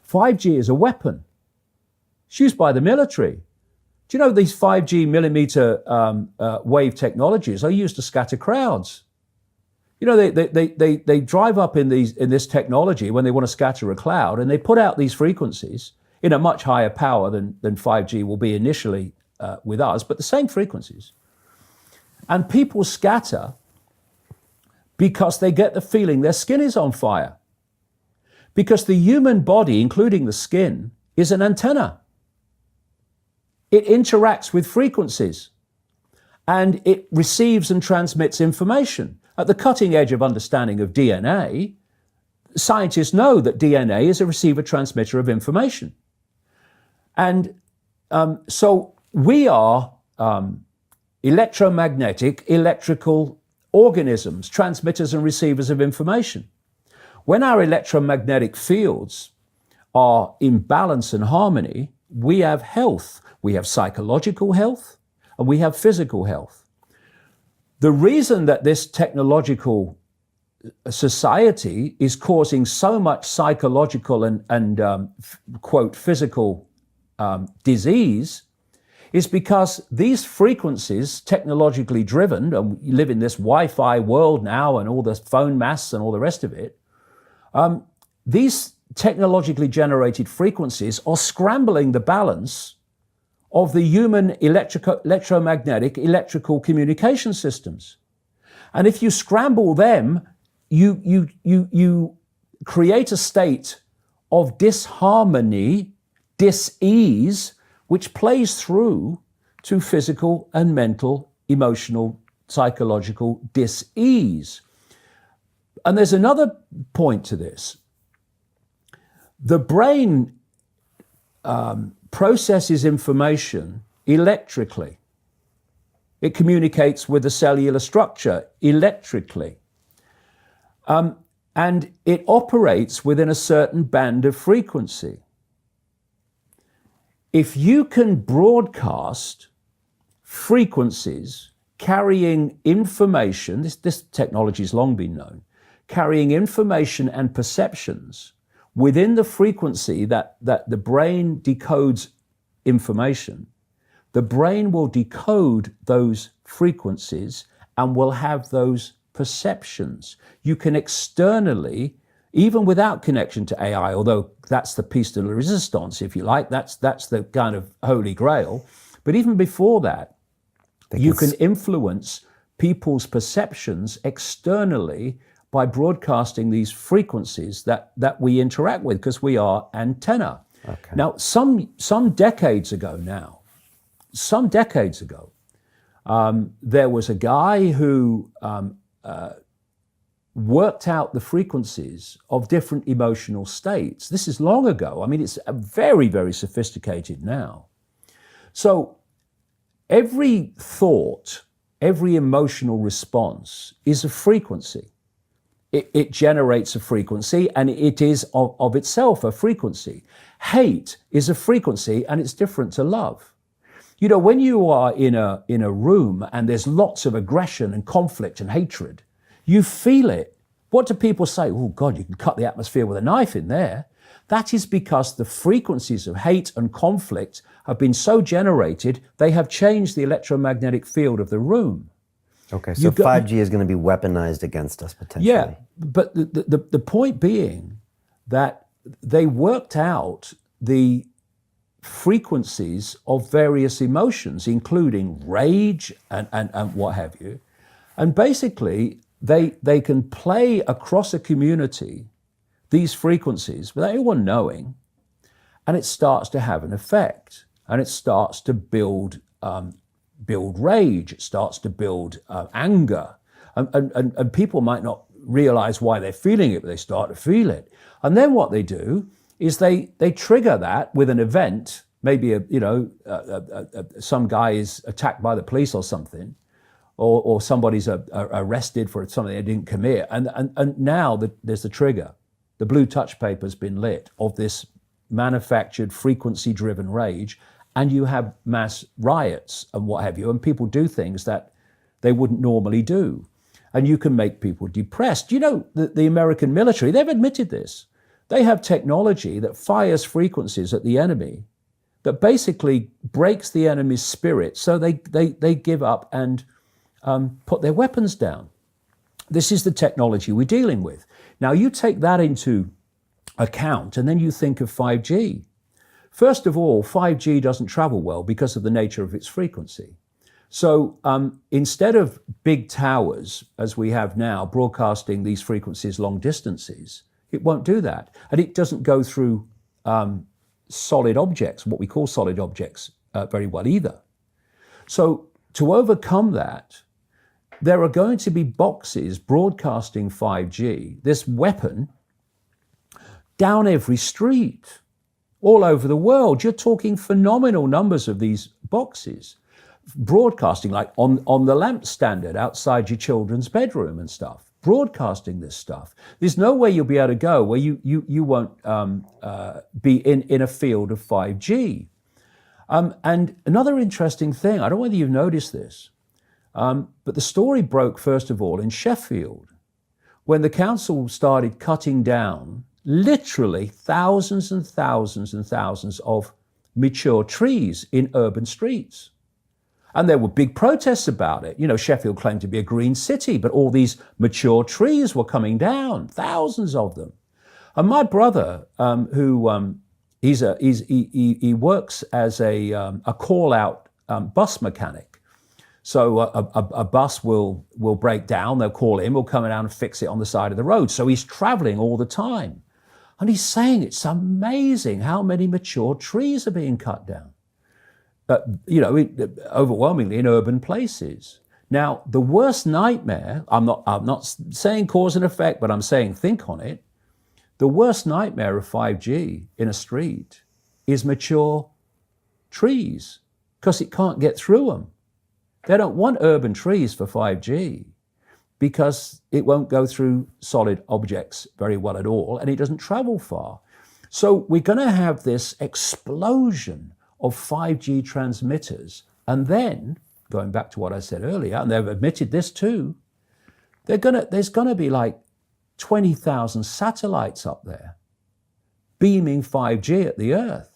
5G is a weapon. It's used by the military. Do you know these 5G millimeter wave technologies are used to scatter crowds? You know, they drive up in this technology when they want to scatter a cloud, and they put out these frequencies in a much higher power than 5G will be initially with us, but the same frequencies. And people scatter because they get the feeling their skin is on fire. Because the human body, including the skin, is an antenna. It interacts with frequencies and it receives and transmits information. At the cutting edge of understanding of DNA, scientists know that DNA is a receiver-transmitter of information. And so we are electromagnetic, electrical organisms, transmitters and receivers of information. When our electromagnetic fields are in balance and harmony, we have health. We have psychological health and we have physical health. The reason that this technological society is causing so much psychological and quote, physical disease is because these frequencies, technologically driven, and we live in this Wi-Fi world now and all the phone masts and all the rest of it, these technologically generated frequencies are scrambling the balance of the human electromagnetic electrical communication systems. And if you scramble them, you create a state of disharmony, dis-ease, which plays through to physical and mental, emotional, psychological dis-ease. And there's another point to this. The brain processes information electrically. It communicates with the cellular structure electrically. And it operates within a certain band of frequency. If you can broadcast frequencies carrying information, this technology has long been known, carrying information and perceptions within the frequency that the brain decodes information, the brain will decode those frequencies and will have those perceptions. You can externally, even without connection to AI, although that's the piece de la resistance, if you like, that's the kind of holy grail. But even before that, you can influence people's perceptions externally by broadcasting these frequencies that we interact with, because we are antenna. Okay. Now, some decades ago, there was a guy who worked out the frequencies of different emotional states. This is long ago. I mean, it's very, very sophisticated now. So every thought, every emotional response is a frequency. It generates a frequency, and it is of itself a frequency. Hate is a frequency, and it's different to love. You know, when you are in a room and there's lots of aggression and conflict and hatred, you feel it. What do people say? Oh God, you can cut the atmosphere with a knife in there. That is because the frequencies of hate and conflict have been so generated, they have changed the electromagnetic field of the room. Okay, so 5G is going to be weaponized against us potentially. Yeah, but the point being that they worked out the frequencies of various emotions, including rage and what have you. And basically, they can play across a community these frequencies without anyone knowing, and it starts to have an effect, and it starts to build rage, it starts to build anger, and people might not realize why they're feeling it, but they start to feel it. And then what they do is they trigger that with an event, maybe some guy is attacked by the police or something, or somebody's arrested for something they didn't commit, and now there's the trigger. The blue touch paper's been lit of this manufactured frequency-driven rage, and you have mass riots and what have you, and people do things that they wouldn't normally do. And you can make people depressed. You know, the American military, they've admitted this. They have technology that fires frequencies at the enemy that basically breaks the enemy's spirit, so they give up and put their weapons down. This is the technology we're dealing with. Now you take that into account and then you think of 5G. First of all, 5G doesn't travel well because of the nature of its frequency. So instead of big towers, as we have now, broadcasting these frequencies long distances, it won't do that. And it doesn't go through solid objects, what we call solid objects, very well either. So to overcome that, there are going to be boxes broadcasting 5G, this weapon, down every street, all over the world. You're talking phenomenal numbers of these boxes broadcasting, like on the lamp standard outside your children's bedroom and stuff, broadcasting this stuff. There's no way you'll be able to go where you won't be in a field of 5G. And another interesting thing, I don't know whether you've noticed this, but the story broke, first of all, in Sheffield, when the council started cutting down literally thousands and thousands and thousands of mature trees in urban streets. And there were big protests about it. You know, Sheffield claimed to be a green city, but all these mature trees were coming down, thousands of them. And my brother, he works as a call-out bus mechanic. So a bus will break down, they'll call him, we'll come down and fix it on the side of the road. So he's traveling all the time. And he's saying it's amazing how many mature trees are being cut down. Overwhelmingly in urban places. Now, the worst nightmare, I'm not saying cause and effect, but I'm saying think on it. The worst nightmare of 5G in a street is mature trees, because it can't get through them. They don't want urban trees for 5G because it won't go through solid objects very well at all, and it doesn't travel far. So we're going to have this explosion of 5G transmitters. And then, going back to what I said earlier, and they've admitted this too, there's going to be like 20,000 satellites up there beaming 5G at the Earth.